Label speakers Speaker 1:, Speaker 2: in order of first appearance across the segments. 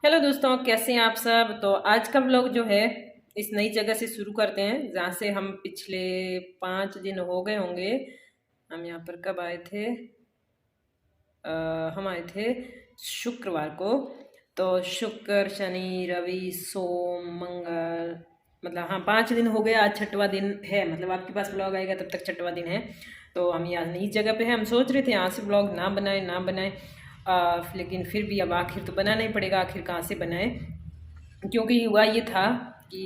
Speaker 1: Hello दोस्तों, कैसे हैं आप सब। तो आज का व्लॉग जो है इस नई जगह से शुरू करते हैं जहाँ से हम पिछले 5 दिन हो गए होंगे। हम यहाँ पर कब आए थे? हम आए थे शुक्रवार को। तो शुक्र शनि रवि सोम मंगल, मतलब हाँ 5 दिन हो गए। आज छठवां दिन है, मतलब आपके पास व्लॉग आएगा तब तक छठवां दिन है। तो हम यहाँ नई जगह पे हैं। हम सोच रहे थे यहाँ से व्लॉग ना बनाए लेकिन फिर भी अब आखिर तो बनाना ही पड़ेगा। आखिर कहाँ से बनाए, क्योंकि हुआ ये था कि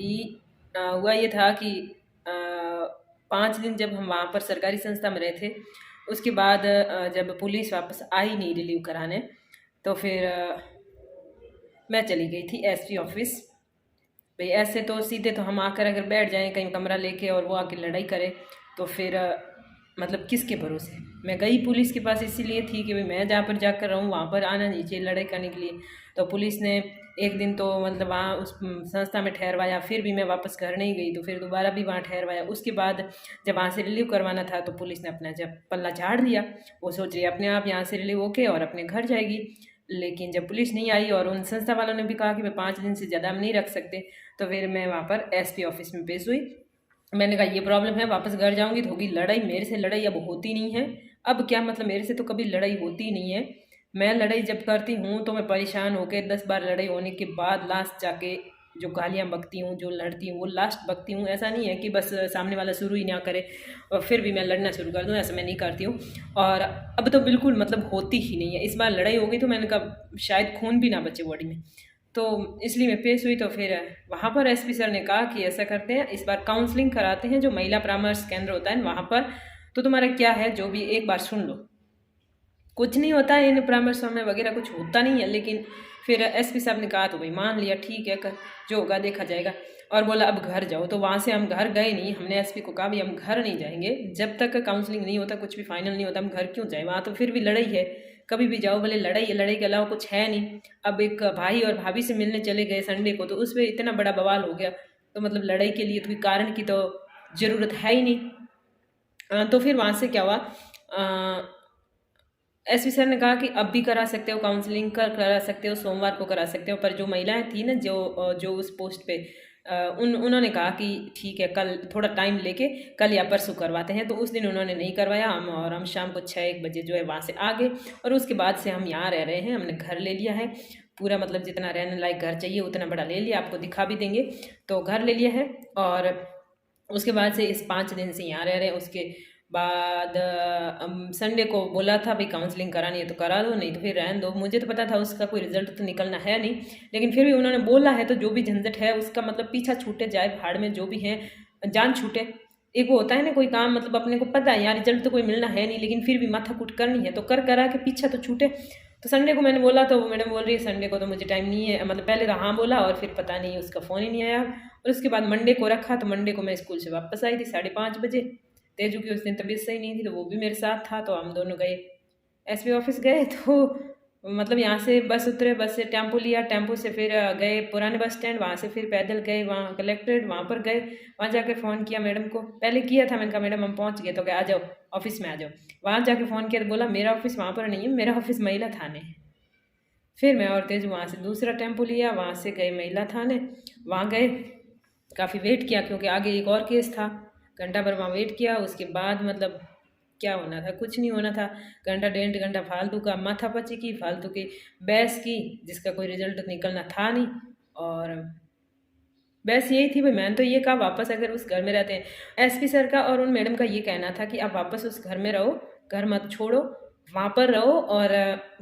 Speaker 1: 5 दिन जब हम वहाँ पर सरकारी संस्था में रहे थे, उसके बाद जब पुलिस वापस आई नहीं रिलीव कराने, तो फिर मैं चली गई थी एसपी ऑफिस। भाई ऐसे तो सीधे तो हम आकर अगर बैठ जाएं कहीं कमरा लेके और वो आके लड़ाई करे तो फिर मतलब किसके भरोसे। मैं गई पुलिस के पास इसीलिए थी कि भाई मैं जहाँ पर जाकर रहूँ वहाँ पर आना नहीं चाहिए लड़ाई करने के लिए। तो पुलिस ने एक दिन तो मतलब वहाँ उस संस्था में ठहरवाया, फिर भी मैं वापस घर नहीं गई तो फिर दोबारा भी वहाँ ठहरवाया। उसके बाद जब वहाँ से रिलीव करवाना था तो पुलिस ने अपना जब पल्ला झाड़ दिया। वो सोच रही अपने आप यहाँ से रिलीव होके और अपने घर जाएगी। लेकिन जब पुलिस नहीं आई और उन संस्था वालों ने भी कहा कि भाई 5 दिन से ज़्यादा हम नहीं रख सकते, तो फिर मैं वहाँ पर एसपी ऑफिस में पेश हुई। मैंने कहा ये प्रॉब्लम है, वापस घर जाऊंगी तो होगी लड़ाई। मेरे से लड़ाई अब होती नहीं है। अब क्या मतलब, मेरे से तो कभी लड़ाई होती नहीं है। मैं लड़ाई जब करती हूँ तो मैं परेशान होकर 10 बार लड़ाई होने के बाद लास्ट जाके जो गालियाँ बकती हूँ, जो लड़ती हूँ वो लास्ट बकती हूँ। ऐसा नहीं है कि बस सामने वाला शुरू ही ना करे और फिर भी मैं लड़ना शुरू कर दूँ, ऐसा मैं नहीं करती हूँ। और अब तो बिल्कुल मतलब होती ही नहीं है। इस बार लड़ाई हो गई तो मैंने कहा शायद खून भी ना बचे बॉडी में, तो इसलिए मैं पेश हुई। तो फिर वहाँ पर एसपी सर ने कहा कि ऐसा करते हैं, इस बार काउंसलिंग कराते हैं जो महिला परामर्श केंद्र होता है वहाँ पर। तो तुम्हारा क्या है जो भी एक बार सुन लो। कुछ नहीं होता है इन परामर्शों में वगैरह, कुछ होता नहीं है। लेकिन फिर एसपी साहब ने कहा तो भाई मान लिया, ठीक है जो होगा देखा जाएगा। और बोला अब घर जाओ। तो वहाँ से हम घर गए नहीं। हमने एसपी को कहा भाई हम घर नहीं जाएंगे जब तक काउंसलिंग नहीं होता, कुछ भी फाइनल नहीं होता, हम घर क्यों जाए। वहाँ तो फिर भी लड़ाई है, कभी भी जाओ भले लड़ाई है, लड़ाई के अलावा कुछ है नहीं। अब एक भाई और भाभी से मिलने चले गए संडे को, तो उस पर इतना बड़ा बवाल हो गया। तो मतलब लड़ाई के लिए तो कोई कारण की तो ज़रूरत है ही नहीं। तो फिर वहाँ से क्या हुआ, एसपी सर ने कहा कि अब भी करा सकते हो काउंसलिंग, करा सकते हो, सोमवार को करा सकते हो। पर जो महिलाएं थी ना जो उस पोस्ट पे, उन्होंने कहा कि ठीक है कल थोड़ा टाइम लेके कल या परसों करवाते हैं। तो उस दिन उन्होंने नहीं करवाया। हम शाम को 6-1 बजे जो है वहाँ से आ गए। और उसके बाद से हम यहाँ रह रहे हैं। हमने घर ले लिया है पूरा, मतलब जितना रहने लायक घर चाहिए उतना बड़ा ले लिया, आपको दिखा भी देंगे। तो घर ले लिया है और उसके बाद से इस 5 दिन से यहाँ रह रहे हैं। उसके बाद संडे को बोला था भाई काउंसलिंग करानी है तो करा दो, नहीं तो फिर रहने दो। मुझे तो पता था उसका कोई रिजल्ट तो निकलना है नहीं, लेकिन फिर भी उन्होंने बोला है तो जो भी झंझट है उसका मतलब पीछा छूटे जाए, भाड़ में जो भी है जान छूटे। एक वो होता है ना कोई काम, मतलब अपने को पता है यार रिजल्ट तो कोई मिलना है नहीं, लेकिन फिर भी माथा कूट करनी है तो कर करा के पीछा तो छूटे। तो संडे को मैंने बोला तो मैडम बोल रही है संडे को तो मुझे टाइम नहीं है। मतलब पहले तो हाँ बोला और फिर पता नहीं उसका फ़ोन ही नहीं आया। और उसके बाद मंडे को रखा तो मंडे को मैं स्कूल से वापस आई थी 5:30 बजे। तेजू की उस दिन तबीयत सही नहीं थी तो वो भी मेरे साथ था, तो हम दोनों गए एसपी ऑफिस गए। तो मतलब यहाँ से बस उतरे, बस से टेम्पो लिया, टेम्पो से फिर गए पुराने बस स्टैंड, वहाँ से फिर पैदल गए वहाँ कलेक्ट्रेट, वहाँ पर गए। वहाँ जाके फ़ोन किया मैडम को, पहले किया था, मैंने कहा मैडम हम पहुँच गए, तो क्या आ जाओ ऑफिस में आ जाओ। वहाँ जाके फ़ोन किया तो बोला मेरा ऑफिस वहाँ पर नहीं है, मेरा ऑफिस महिला थाने है। फिर मैं और तेजू वहाँ से दूसरा टेम्पो लिया, वहाँ से गए महिला थाने। वहाँ गए, काफ़ी वेट किया क्योंकि आगे एक और केस था। घंटा भर वहाँ वेट किया। उसके बाद मतलब क्या होना था, कुछ नहीं होना था। घंटा 1.5 घंटा फालतू का माथापच्ची की, फालतू की बहस की, जिसका कोई रिजल्ट निकलना था नहीं। और बस यही थी भाई। मैंने तो ये कहा वापस अगर उस घर में रहते हैं, एसपी सर का और उन मैडम का ये कहना था कि आप वापस उस घर में रहो, घर मत छोड़ो, वहाँ पर रहो। और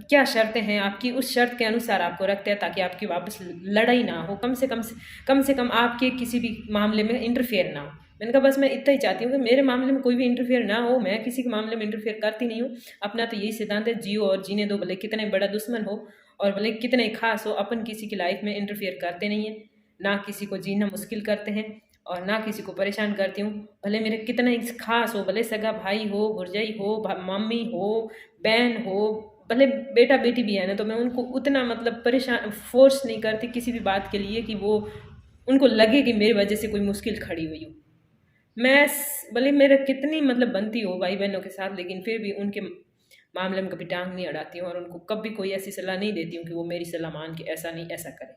Speaker 1: क्या शर्तें हैं आपकी, उस शर्त के अनुसार आपको रखते हैं ताकि आपकी वापस लड़ाई ना हो, कम से कम आपके किसी भी मामले में इंटरफेयर ना हो। मैंने कहा बस मैं इतना ही चाहती हूँ कि मेरे मामले में कोई भी इंटरफेयर ना हो। मैं किसी के मामले में इंटरफेयर करती नहीं हूँ। अपना तो यही सिद्धांत है, जियो और जीने दो, भले कितने बड़ा दुश्मन हो और भले कितने ही खास हो, अपन किसी की लाइफ में इंटरफेयर करते नहीं हैं। ना किसी को जीना मुश्किल करते हैं और ना किसी को परेशान करती हूँ। भले मेरे कितना ही खास हो, भले सगा भाई हो, भुरजाई हो, मम्मी हो, बहन हो, भले बेटा बेटी भी है ना, तो मैं उनको उतना मतलब परेशान फोर्स नहीं करती किसी भी बात के लिए कि वो उनको लगे कि मेरी वजह से कोई मुश्किल खड़ी हुई हो। भले मेरे कितनी मतलब बनती हो भाई बहनों के साथ, लेकिन फिर भी उनके मामले में कभी टांग नहीं अड़ाती हूँ और उनको कभी कोई ऐसी सलाह नहीं देती हूँ कि वो मेरी सलाह मान के ऐसा नहीं ऐसा करें।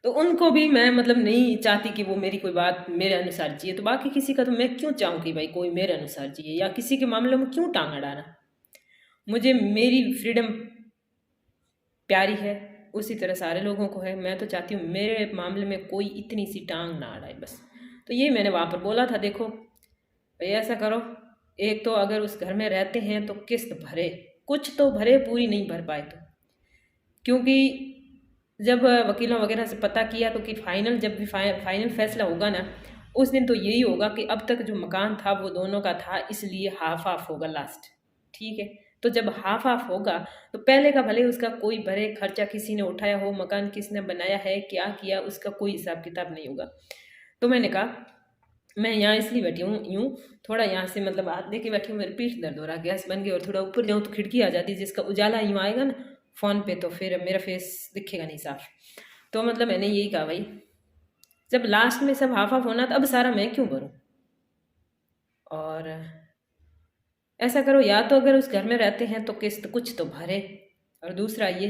Speaker 1: तो उनको भी मैं मतलब नहीं चाहती कि वो मेरी कोई बात मेरे अनुसार जिए, तो बाकी किसी का तो मैं क्यों चाहूँ कि भाई कोई मेरे अनुसार जिए, या किसी के मामलों में क्यों टांग अड़ाना। मुझे मेरी फ्रीडम प्यारी है, उसी तरह सारे लोगों को है। मैं तो चाहती हूँ मेरे मामले में कोई इतनी सी टांग ना अड़ाए बस। तो ये मैंने वहाँ पर बोला था, देखो भाई ऐसा करो, एक तो अगर उस घर में रहते हैं तो किस्त भरे, कुछ तो भरे, पूरी नहीं भर पाए तो। क्योंकि जब वकीलों वगैरह से पता किया तो कि फाइनल जब भी फाइनल फैसला होगा ना, उस दिन तो यही होगा कि अब तक जो मकान था वो दोनों का था, इसलिए हाफ हाफ होगा लास्ट। ठीक है, तो जब हाफ हाफ होगा तो पहले का भले उसका कोई भरे, खर्चा किसी ने उठाया हो, मकान किसने बनाया है, क्या किया, उसका कोई हिसाब किताब नहीं होगा। तो मैंने कहा मैं यहाँ इसलिए बैठी हूँ यूँ, थोड़ा यहाँ से मतलब हाथ दे के बैठी हूँ, मेरी पीठ दर्द हो रहा, गैस बन गई, और थोड़ा ऊपर जाऊँ तो खिड़की आ जाती है जिसका उजाला यूँ आएगा ना फ़ोन पे, तो फिर मेरा फेस दिखेगा नहीं साफ। तो मतलब मैंने यही कहा भाई जब लास्ट में सब हाफ हाफ होना तो अब सारा मैं क्यों भरूँ। और ऐसा करो, या तो अगर उस घर में रहते हैं तो किस्त कुछ तो भरे, और दूसरा ये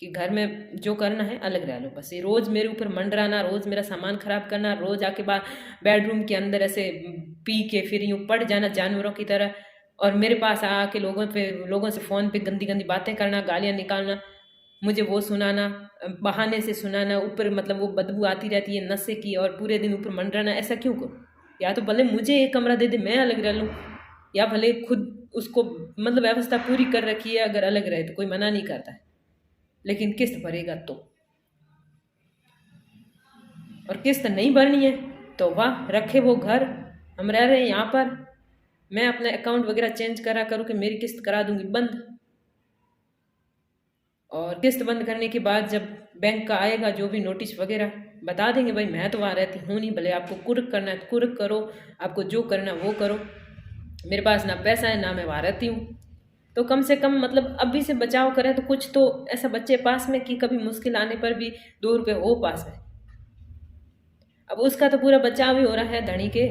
Speaker 1: कि घर में जो करना है अलग रह लो बस। ये रोज़ मेरे ऊपर मंडराना, रोज़ मेरा सामान ख़राब करना, रोज़ आके बाहर बेडरूम के अंदर ऐसे पी के फिर यूँ पड़ जाना जानवरों की तरह, और मेरे पास आके लोगों से फ़ोन पे गंदी गंदी बातें करना, गालियाँ निकालना, मुझे वो सुनाना, बहाने से सुनाना, ऊपर मतलब वो बदबू आती रहती है नशे की, और पूरे दिन ऊपर मंडराना। ऐसा क्यों करूँ? या तो भले मुझे एक कमरा दे दे, मैं अलग रह लूँ, या भले खुद उसको मतलब व्यवस्था पूरी कर रखी है, अगर अलग रहे तो कोई मना नहीं करता है, लेकिन किस्त भरेगा तो। और किस्त नहीं भरनी है तो वाह रखे वो घर, हम रह रहे हैं यहाँ पर, मैं अपना अकाउंट वगैरह चेंज करा करूँ कि मेरी किस्त करा दूंगी बंद। और किस्त बंद करने के बाद जब बैंक का आएगा जो भी नोटिस वगैरह, बता देंगे भाई मैं तो वहाँ रहती हूँ नहीं, भले आपको कुर्क करना है तो कुर्क करो, आपको जो करना है वो करो, मेरे पास ना पैसा है ना मैं वहाँ रहती हूँ। तो कम से कम मतलब अभी से बचाव करें तो कुछ तो ऐसा बच्चे पास में कि कभी मुश्किल आने पर भी 2 रुपये हो पास है। अब उसका तो पूरा बचाव ही हो रहा है धनी के,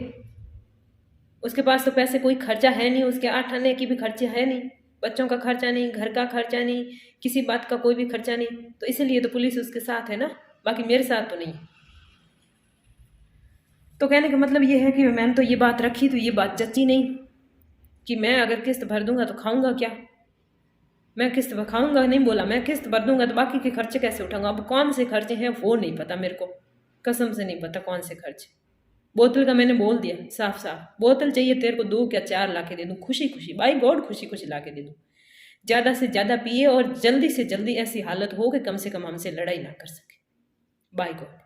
Speaker 1: उसके पास तो पैसे कोई खर्चा है नहीं, उसके 8 आने की भी खर्चे है नहीं, बच्चों का खर्चा नहीं, घर का खर्चा नहीं, किसी बात का कोई भी खर्चा नहीं, तो इसीलिए तो पुलिस उसके साथ है ना, बाकी मेरे साथ तो नहीं। तो कहने का मतलब ये है कि मैंने तो ये बात रखी तो ये बात जची नहीं कि मैं अगर किस्त भर दूंगा तो खाऊंगा क्या, मैं किस्त भर खाऊंगा नहीं, बोला मैं किस्त भर दूंगा तो बाकी के खर्चे कैसे उठाऊंगा। अब कौन से खर्चे हैं वो नहीं पता मेरे को, कसम से नहीं पता कौन से खर्चे। बोतल का मैंने बोल दिया साफ साफ, बोतल चाहिए तेरे को 2 या 4 ला के दे दूँ खुशी खुशी, बाई गॉड खुशी खुशी ला के दे दूँ, ज़्यादा से ज़्यादा पिए और जल्दी से जल्दी ऐसी हालत हो कि कम से कम हमसे लड़ाई ना कर सके, बाई गॉड।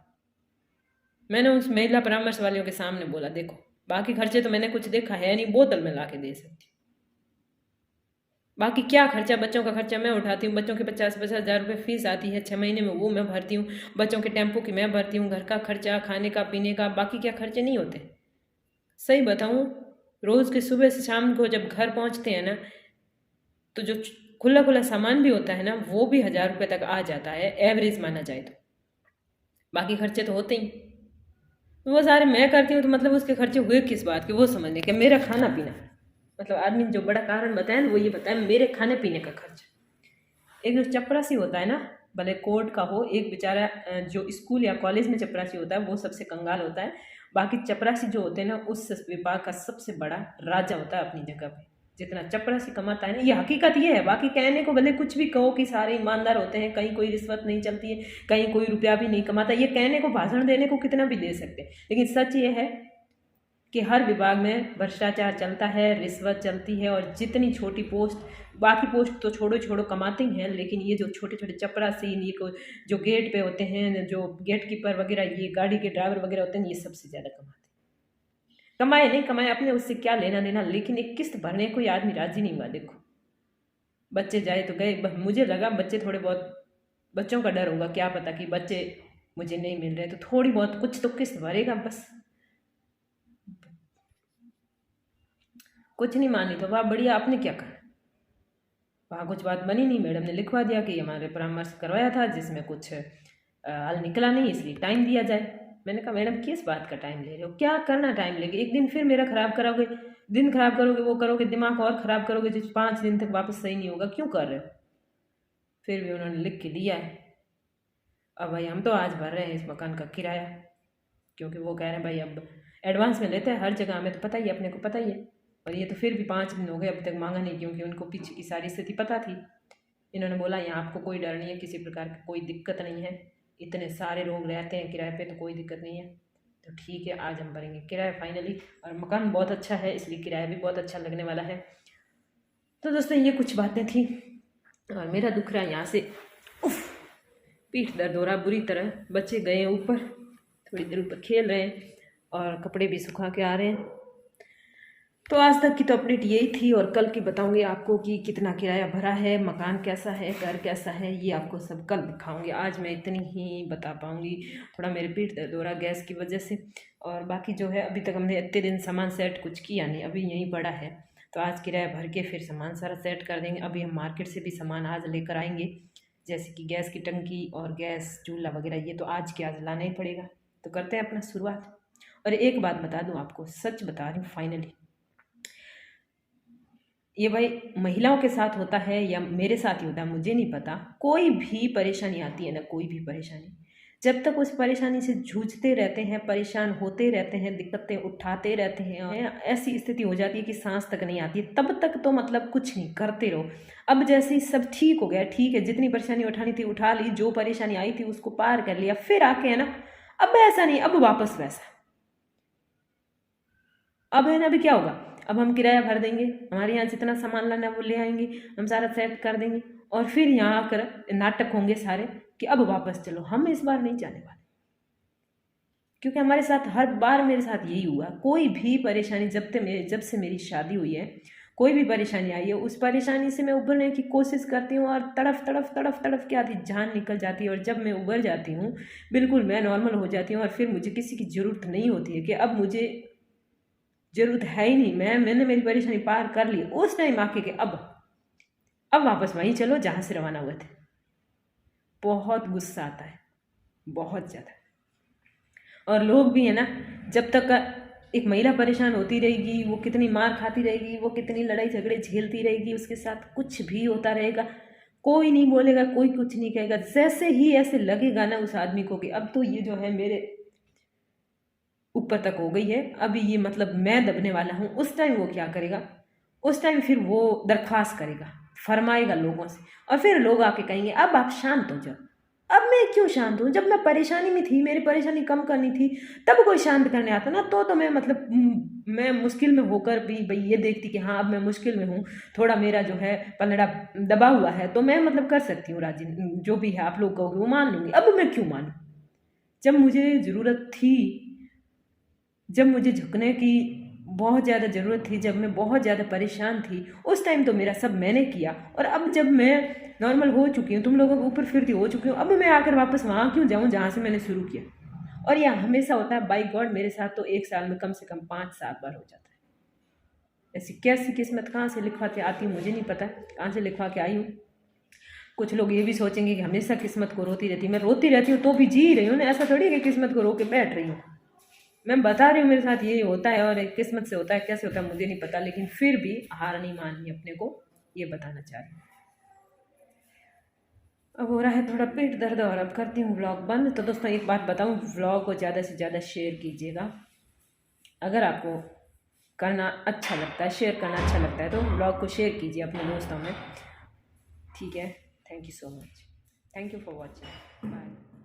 Speaker 1: मैंने उस महिला परामर्श वालियों के सामने बोला देखो बाकी खर्चे तो मैंने कुछ देखा है नहीं, बोतल में ला के दे सकती, बाकी क्या खर्चा, बच्चों का खर्चा मैं उठाती हूँ, बच्चों के 50-50 हज़ार रुपये फीस आती है 6 महीने में, वो मैं भरती हूँ, बच्चों के टेम्पो की मैं भरती हूँ, घर का खर्चा, खाने का पीने का, बाकी क्या खर्चे नहीं होते। सही बताऊँ, रोज़ के सुबह से शाम को जब घर पहुँचते हैं ना, तो जो खुला खुला सामान भी होता है ना वो भी 1000 रुपये तक आ जाता है, एवरेज माना जाए तो। बाकी खर्चे तो होते ही, वो सारे मैं करती हूँ, तो मतलब उसके खर्चे हुए किस बात के वो समझने के, मेरा खाना पीना, मतलब आदमी ने जो बड़ा कारण बताया ना वो ये बताया मेरे खाने पीने का खर्च। एक जो चपरासी होता है ना, भले कोर्ट का हो, एक बेचारा जो स्कूल या कॉलेज में चपरासी होता है वो सबसे कंगाल होता है, बाकी चपरासी जो होते हैं ना उस विभाग का सबसे बड़ा राजा होता है अपनी जगह पे, जितना चपरासी कमाता है ना, ये हकीकत ये है। बाकी कहने को भले कुछ भी कहो कि सारे ईमानदार होते हैं, कहीं कोई रिश्वत नहीं चलती है, कहीं कोई रुपया भी नहीं कमाता, ये कहने को भाषण देने को कितना भी दे सकते हैं, लेकिन सच ये है कि हर विभाग में भ्रष्टाचार चलता है, रिश्वत चलती है, और जितनी छोटी पोस्ट, बाकी पोस्ट तो छोड़ो छोड़ो कमाते ही हैं, लेकिन ये जो छोटे छोटे चपरासी, ये को जो गेट पे होते हैं, जो गेट कीपर वगैरह, ये गाड़ी के ड्राइवर वगैरह होते हैं, ये सबसे ज़्यादा कमाते हैं। कमाए नहीं कमाए अपने उससे क्या लेना देना, लेकिन एक किस्त भरने कोई आदमी राजी नहीं हुआ। देखो बच्चे जाए तो गए, मुझे लगा बच्चे थोड़े बहुत, बच्चों का डर होगा, क्या पता कि बच्चे मुझे नहीं मिल रहे, तो थोड़ी बहुत कुछ तो किस्त भरेगा बस। कुछ नहीं मानी तो वाह बढ़िया, आपने क्या कहा, वहाँ कुछ बात बनी नहीं, मैडम ने लिखवा दिया कि हमारे परामर्श करवाया था जिसमें कुछ हल निकला नहीं, इसलिए टाइम दिया जाए। मैंने कहा मैडम किस बात का टाइम ले रहे हो, क्या करना टाइम लेके, एक दिन फिर मेरा ख़राब कराओगे, दिन खराब करोगे, वो करोगे, दिमाग और ख़राब करोगे, जो 5 दिन तक वापस सही नहीं होगा, क्यों कर रहे हो? फिर भी उन्होंने लिख के दिया है। अब भाई हम तो आज भर रहे हैं इस मकान का किराया, क्योंकि वो कह रहे हैं भाई अब एडवांस में लेते हैं हर जगह, हमें तो पता ही है, अपने को पता ही है। और ये तो फिर भी 5 दिन हो गए अभी तक मांगा नहीं, क्योंकि उनको पीछे की सारी स्थिति पता थी। इन्होंने बोला यहाँ आपको कोई डर नहीं है, किसी प्रकार की कोई दिक्कत नहीं है, इतने सारे लोग रहते हैं किराए पे, तो कोई दिक्कत नहीं है। तो ठीक है, आज हम भरेंगे किराया फाइनली। और मकान बहुत अच्छा है, इसलिए किराया भी बहुत अच्छा लगने वाला है। तो दोस्तों ये कुछ बातें थी, और मेरा दुख रहा है यहाँ से, उफ, पीठ दर्द हो रहा बुरी तरह। बच्चे गए ऊपर, थोड़ी देर ऊपर खेल रहे हैं, और कपड़े भी सुखा के आ रहे हैं। तो आज तक की तो अपडेट यही थी, और कल की बताऊंगी आपको कि कितना किराया भरा है, मकान कैसा है, घर कैसा है, ये आपको सब कल दिखाऊंगी। आज मैं इतनी ही बता पाऊंगी, थोड़ा मेरे पीठ दर्द हो रहा गैस की वजह से। और बाकी जो है अभी तक हमने इतने दिन सामान सेट कुछ किया नहीं, अभी यहीं पड़ा है। तो आज किराया भर के फिर सामान सारा सेट कर देंगे। अभी हम मार्केट से भी सामान आज लेकर आएंगे, जैसे कि गैस की टंकी और गैस चूल्हा वगैरह, ये तो आज के आज लाना ही पड़ेगा। तो करते हैं अपना शुरुआत। और एक बात बता दूं आपको, सच बता रही हूँ फाइनली, ये भाई महिलाओं के साथ होता है या मेरे साथ ही होता है मुझे नहीं पता, कोई भी परेशानी आती है ना, कोई भी परेशानी, जब तक उस परेशानी से जूझते रहते हैं, परेशान होते रहते हैं, दिक्कतें उठाते रहते हैं, ऐसी स्थिति हो जाती है कि सांस तक नहीं आती, तब तक तो मतलब कुछ नहीं, करते रहो। अब जैसे ही सब ठीक हो गया, ठीक है, जितनी परेशानी उठानी थी उठा ली, जो परेशानी आई थी उसको पार कर लिया, फिर आके है ना, अब ऐसा नहीं, अब वापस वैसा। अब है ना, अभी क्या होगा, अब हम किराया भर देंगे, हमारे यहाँ जितना सामान लाना है वो ले आएंगे, हम सारा सेट कर देंगे, और फिर यहाँ आकर नाटक होंगे सारे कि अब वापस चलो। हम इस बार नहीं जाने वाले, क्योंकि हमारे साथ हर बार, मेरे साथ यही हुआ, कोई भी परेशानी जब से मेरी शादी हुई है, कोई भी परेशानी आई है, उस परेशानी से मैं उभरने की कोशिश करती हूँ, और तड़फ तड़फ तड़फ तड़फ के आधी जान निकल जाती है। और जब मैं उभर जाती हूँ, बिल्कुल मैं नॉर्मल हो जाती हूँ, और फिर मुझे किसी की ज़रूरत नहीं होती है कि अब मुझे ज़रूरत है ही नहीं, मैंने मेरी परेशानी पार कर ली, उस टाइम आके के अब वापस वहीं चलो जहाँ से रवाना हुए थे। बहुत गुस्सा आता है, बहुत ज़्यादा। और लोग भी है ना, जब तक एक महिला परेशान होती रहेगी, वो कितनी मार खाती रहेगी, वो कितनी लड़ाई झगड़े झेलती रहेगी, उसके साथ कुछ भी होता रहेगा, कोई नहीं बोलेगा, कोई कुछ नहीं कहेगा। जैसे ही ऐसे लगेगा ना उस आदमी को कि अब तो ये जो है मेरे ऊपर तक हो गई है, अभी ये मतलब मैं दबने वाला हूँ, उस टाइम वो क्या करेगा, उस टाइम फिर वो दरख्वास्त करेगा, फरमाएगा लोगों से, और फिर लोग आके कहेंगे अब आप शांत हो जाओ। अब मैं क्यों शांत हूँ? जब मैं परेशानी में थी, मेरी परेशानी कम करनी थी, तब कोई शांत करने आता ना, तो मैं मतलब मैं मुश्किल में होकर भी भाई ये देखती कि हाँ अब मैं मुश्किल में हूँ, थोड़ा मेरा जो है पलड़ा दबा हुआ है, तो मैं मतलब कर सकती हूँ राजी, जो भी है आप लोग कहोगे वो मान लूँगी। अब मैं क्यों मानूँ? जब मुझे ज़रूरत थी, जब मुझे झुकने की बहुत ज़्यादा ज़रूरत थी, जब मैं बहुत ज़्यादा परेशान थी, उस टाइम तो मेरा सब मैंने किया। और अब जब मैं नॉर्मल हो चुकी हूँ, तुम लोगों के ऊपर फिरती हो चुकी हूँ, अब मैं आकर वापस वहाँ क्यों जाऊँ जहाँ से मैंने शुरू किया। और यह हमेशा होता है, बाई गॉड मेरे साथ तो एक साल में कम से कम 5-7 बार हो जाता है। ऐसी कैसी किस्मत कहाँ से लिखवा के आती हूँ मुझे नहीं पता, कहाँ से लिखवा के आई हूँ। कुछ लोग ये भी सोचेंगे कि हमेशा किस्मत को रोती रहती, मैं रोती रहती हूँ तो भी जी रही हूँ ना, ऐसा थोड़ी कि किस्मत को रो के बैठ रही हूँ। मैं बता रही हूँ मेरे साथ ये होता है, और एक किस्मत से होता है, कैसे होता है मुझे नहीं पता, लेकिन फिर भी हार नहीं माननी अपने को, ये बताना चाह रही हूँ। अब हो रहा है थोड़ा पेट दर्द, और अब करती हूँ व्लॉग बंद। तो दोस्तों एक बात बताऊँ, व्लॉग को ज़्यादा से ज़्यादा शेयर कीजिएगा। अगर आपको करना अच्छा लगता है, शेयर करना अच्छा लगता है, तो व्लॉग को शेयर कीजिए अपने दोस्तों में, ठीक है। Thank you so much, thank you for watching, bye.